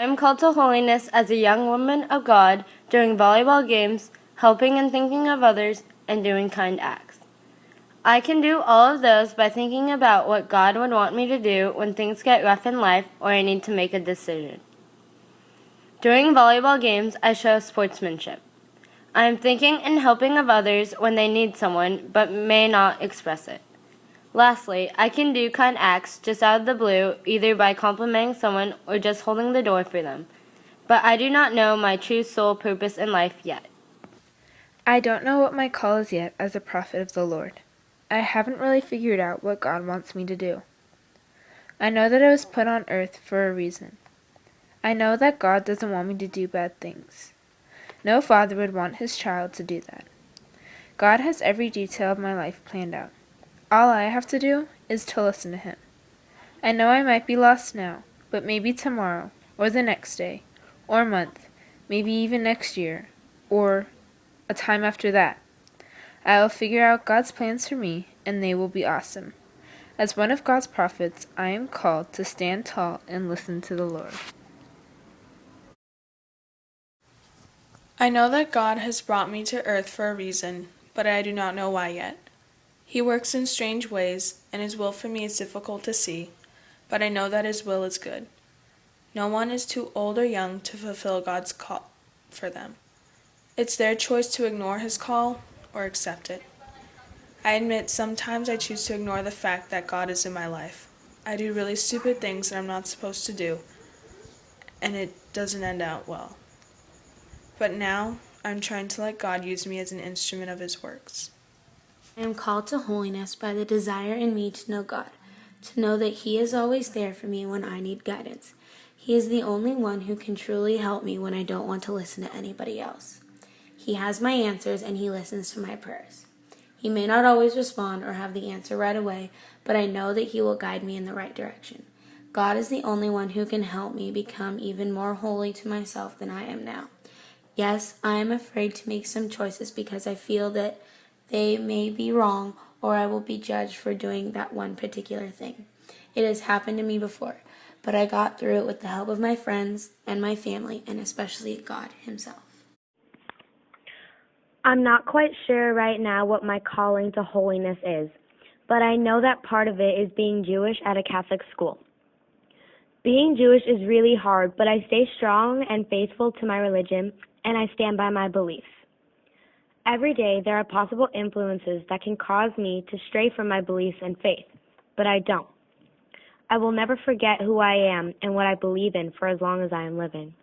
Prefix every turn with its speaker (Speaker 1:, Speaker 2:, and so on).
Speaker 1: I am called to holiness as a young woman of God, doing volleyball games, helping and thinking of others, and doing kind acts. I can do all of those by thinking about what God would want me to do when things get rough in life or I need to make a decision. During volleyball games, I show sportsmanship. I am thinking and helping of others when they need someone but may not express it. Lastly, I can do kind acts just out of the blue, either by complimenting someone or just holding the door for them. But I do not know my true soul purpose in life yet.
Speaker 2: I don't know what my call is yet as a prophet of the Lord. I haven't really figured out what God wants me to do. I know that I was put on earth for a reason. I know that God doesn't want me to do bad things. No father would want his child to do that. God has every detail of my life planned out. All I have to do is to listen to him. I know I might be lost now, but maybe tomorrow, or the next day, or month, maybe even next year, or a time after that, I will figure out God's plans for me, and they will be awesome. As one of God's prophets, I am called to stand tall and listen to the Lord.
Speaker 3: I know that God has brought me to earth for a reason, but I do not know why yet. He works in strange ways, and his will for me is difficult to see, but I know that his will is good. No one is too old or young to fulfill God's call for them. It's their choice to ignore his call or accept it. I admit sometimes I choose to ignore the fact that God is in my life. I do really stupid things that I'm not supposed to do, and it doesn't end out well. But now I'm trying to let God use me as an instrument of his works.
Speaker 4: I am called to holiness by the desire in me to know God, to know that he is always there for me when I need guidance. He is the only one who can truly help me when I don't want to listen to anybody else. He has my answers and he listens to my prayers. He may not always respond or have the answer right away, but I know that he will guide me in the right direction. God is the only one who can help me become even more holy to myself than I am now. Yes, I am afraid to make some choices because I feel that they may be wrong or I will be judged for doing that one particular thing. It has happened to me before, but I got through it with the help of my friends and my family, and especially God himself.
Speaker 5: I'm not quite sure right now what my calling to holiness is, but I know that part of it is being Jewish at a Catholic school. Being Jewish is really hard, but I stay strong and faithful to my religion, and I stand by my beliefs. Every day there are possible influences that can cause me to stray from my beliefs and faith, but I don't. I will never forget who I am and what I believe in for as long as I am living.